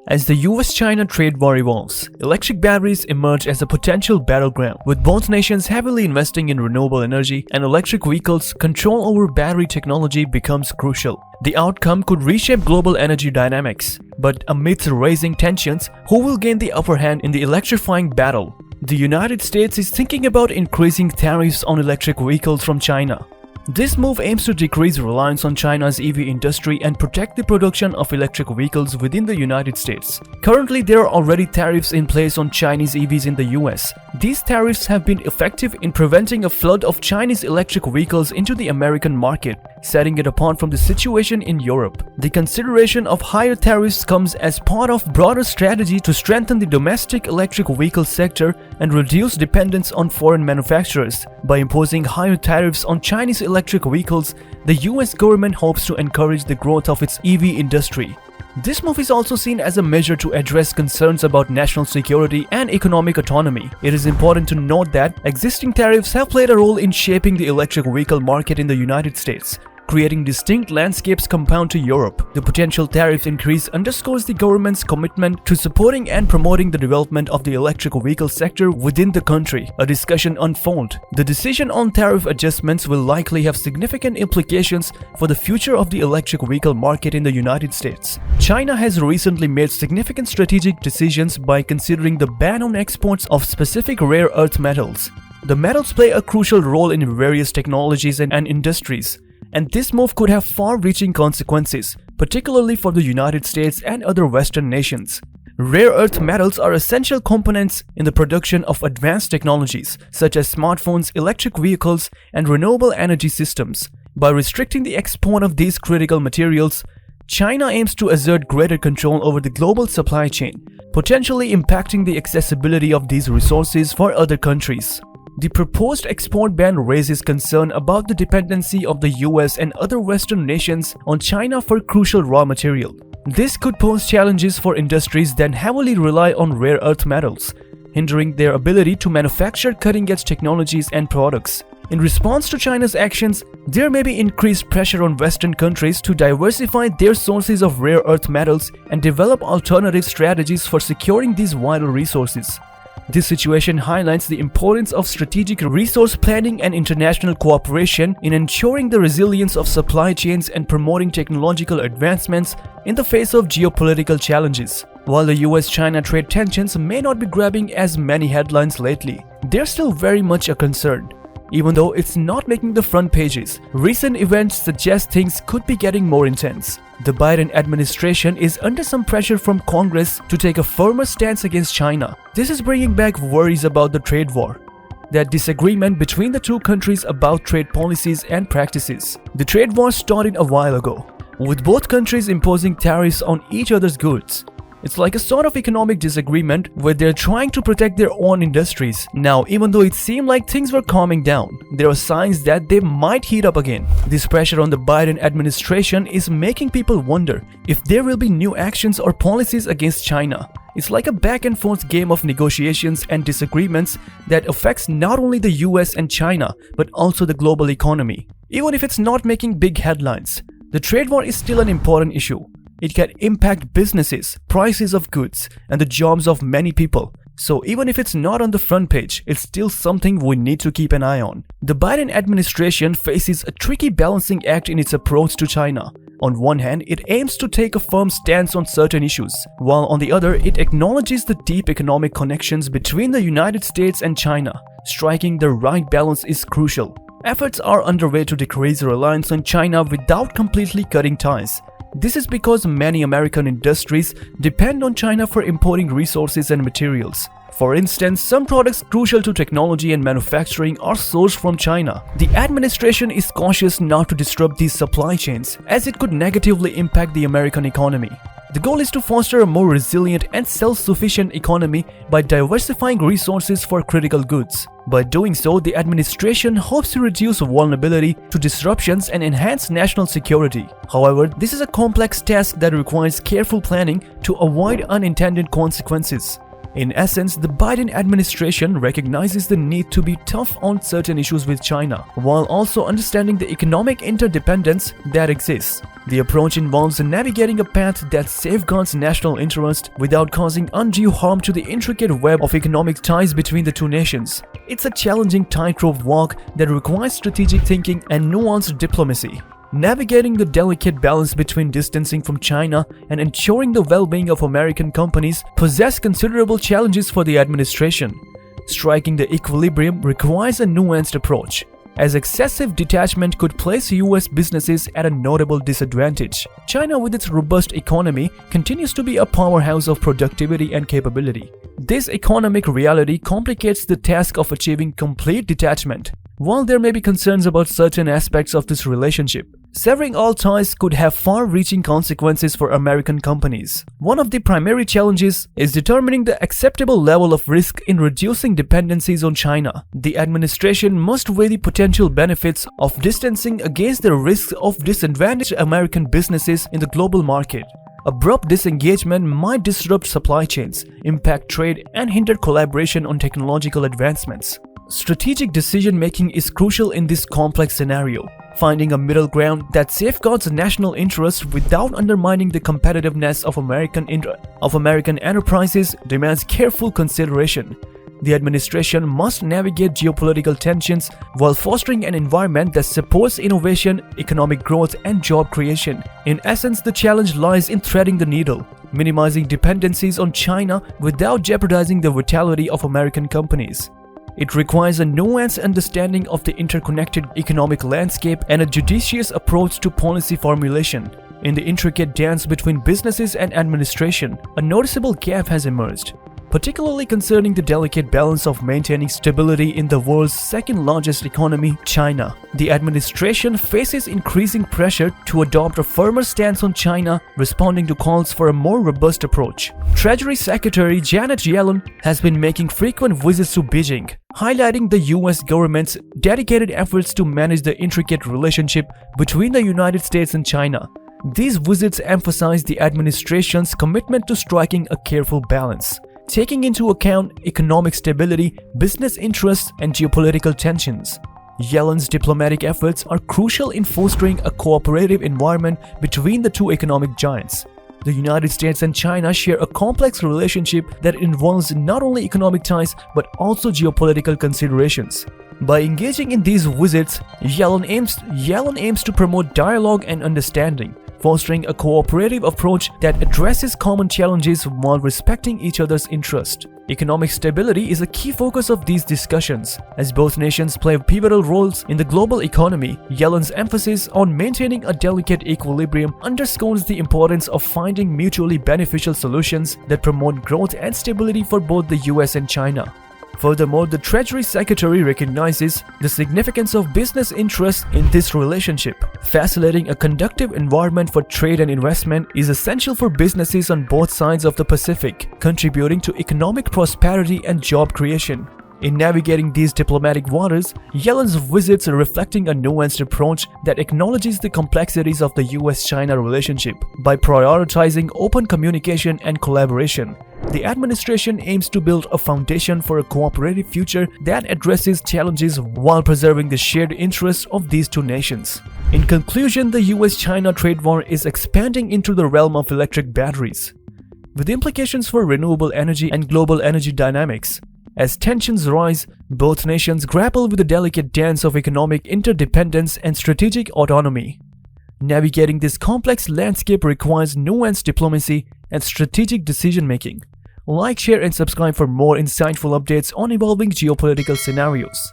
As the US-China trade war evolves, electric batteries emerge as a potential battleground, with both nations heavily investing in renewable energy and electric vehicles. Control over battery technology becomes crucial. The outcome could reshape global energy dynamics, but amidst rising tensions, who will gain the upper hand in the electrifying battle? The United States is thinking about increasing tariffs on electric vehicles from China. This move aims to decrease reliance on China's EV industry and protect the production of electric vehicles within the United States. Currently, there are already tariffs in place on Chinese EVs in the US. These tariffs have been effective in preventing a flood of Chinese electric vehicles into the American market, setting it apart from the situation in Europe. The consideration of higher tariffs comes as part of broader strategy to strengthen the domestic electric vehicle sector and reduce dependence on foreign manufacturers. By imposing higher tariffs on Chinese electric vehicles, the US government hopes to encourage the growth of its EV industry. This move is also seen as a measure to address concerns about national security and economic autonomy. It is important to note that existing tariffs have played a role in shaping the electric vehicle market in the United States, creating distinct landscapes compound to Europe. The potential tariff increase underscores the government's commitment to supporting and promoting the development of the electric vehicle sector within the country. A discussion unfolds. The decision on tariff adjustments will likely have significant implications for the future of the electric vehicle market in the United States. China has recently made significant strategic decisions by considering the ban on exports of specific rare earth metals. The metals play a crucial role in various technologies and industries, and this move could have far-reaching consequences, particularly for the United States and other Western nations. Rare earth metals are essential components in the production of advanced technologies, such as smartphones, electric vehicles, and renewable energy systems. By restricting the export of these critical materials, China aims to assert greater control over the global supply chain, potentially impacting the accessibility of these resources for other countries. The proposed export ban raises concern about the dependency of the US and other Western nations on China for crucial raw material. This could pose challenges for industries that heavily rely on rare earth metals, hindering their ability to manufacture cutting-edge technologies and products. In response to China's actions, there may be increased pressure on Western countries to diversify their sources of rare earth metals and develop alternative strategies for securing these vital resources. This situation highlights the importance of strategic resource planning and international cooperation in ensuring the resilience of supply chains and promoting technological advancements in the face of geopolitical challenges. While the US-China trade tensions may not be grabbing as many headlines lately, they're still very much a concern. Even though it's not making the front pages, recent events suggest things could be getting more intense. The Biden administration is under some pressure from Congress to take a firmer stance against China. This is bringing back worries about the trade war, that disagreement between the two countries about trade policies and practices. The trade war started a while ago, with both countries imposing tariffs on each other's goods. It's like a sort of economic disagreement where they're trying to protect their own industries. Now, even though it seemed like things were calming down, there are signs that they might heat up again. This pressure on the Biden administration is making people wonder if there will be new actions or policies against China. It's like a back-and-forth game of negotiations and disagreements that affects not only the US and China, but also the global economy. Even if it's not making big headlines, the trade war is still an important issue. It can impact businesses, prices of goods, and the jobs of many people. So even if it's not on the front page, it's still something we need to keep an eye on. The Biden administration faces a tricky balancing act in its approach to China. On one hand, it aims to take a firm stance on certain issues, while on the other, it acknowledges the deep economic connections between the United States and China. Striking the right balance is crucial. Efforts are underway to decrease reliance on China without completely cutting ties. This is because many American industries depend on China for importing resources and materials. For instance, some products crucial to technology and manufacturing are sourced from China. The administration is cautious not to disrupt these supply chains, as it could negatively impact the American economy. The goal is to foster a more resilient and self-sufficient economy by diversifying resources for critical goods. By doing so, the administration hopes to reduce vulnerability to disruptions and enhance national security. However, this is a complex task that requires careful planning to avoid unintended consequences. In essence, the Biden administration recognizes the need to be tough on certain issues with China, while also understanding the economic interdependence that exists. The approach involves navigating a path that safeguards national interest without causing undue harm to the intricate web of economic ties between the two nations. It's a challenging tightrope walk that requires strategic thinking and nuanced diplomacy. Navigating the delicate balance between distancing from China and ensuring the well-being of American companies possess considerable challenges for the administration. Striking the equilibrium requires a nuanced approach, as excessive detachment could place US businesses at a notable disadvantage. China, with its robust economy, continues to be a powerhouse of productivity and capability. This economic reality complicates the task of achieving complete detachment. While there may be concerns about certain aspects of this relationship, severing all ties could have far-reaching consequences for American companies. One of the primary challenges is determining the acceptable level of risk in reducing dependencies on China. The administration must weigh the potential benefits of distancing against the risks of disadvantaged American businesses in the global market. Abrupt disengagement might disrupt supply chains, impact trade, and hinder collaboration on technological advancements. Strategic decision-making is crucial in this complex scenario. Finding a middle ground that safeguards national interests without undermining the competitiveness of American enterprises demands careful consideration. The administration must navigate geopolitical tensions while fostering an environment that supports innovation, economic growth, and job creation. In essence, the challenge lies in threading the needle, minimizing dependencies on China without jeopardizing the vitality of American companies. It requires a nuanced understanding of the interconnected economic landscape and a judicious approach to policy formulation. In the intricate dance between businesses and administration, a noticeable gap has emerged, particularly concerning the delicate balance of maintaining stability in the world's second-largest economy, China. The administration faces increasing pressure to adopt a firmer stance on China, responding to calls for a more robust approach. Treasury Secretary Janet Yellen has been making frequent visits to Beijing, highlighting the US government's dedicated efforts to manage the intricate relationship between the United States and China. These visits emphasize the administration's commitment to striking a careful balance, taking into account economic stability, business interests, and geopolitical tensions. Yellen's diplomatic efforts are crucial in fostering a cooperative environment between the two economic giants. The United States and China share a complex relationship that involves not only economic ties but also geopolitical considerations. By engaging in these visits, Yellen aims to promote dialogue and understanding, fostering a cooperative approach that addresses common challenges while respecting each other's interests. Economic stability is a key focus of these discussions. As both nations play pivotal roles in the global economy, Yellen's emphasis on maintaining a delicate equilibrium underscores the importance of finding mutually beneficial solutions that promote growth and stability for both the US and China. Furthermore, the Treasury Secretary recognizes the significance of business interests in this relationship. Facilitating a conducive environment for trade and investment is essential for businesses on both sides of the Pacific, contributing to economic prosperity and job creation. In navigating these diplomatic waters, Yellen's visits are reflecting a nuanced approach that acknowledges the complexities of the US-China relationship. By prioritizing open communication and collaboration, the administration aims to build a foundation for a cooperative future that addresses challenges while preserving the shared interests of these two nations. In conclusion, the US-China trade war is expanding into the realm of electric batteries, with implications for renewable energy and global energy dynamics. As tensions rise, both nations grapple with the delicate dance of economic interdependence and strategic autonomy. Navigating this complex landscape requires nuanced diplomacy and strategic decision-making. Like, share, and subscribe for more insightful updates on evolving geopolitical scenarios.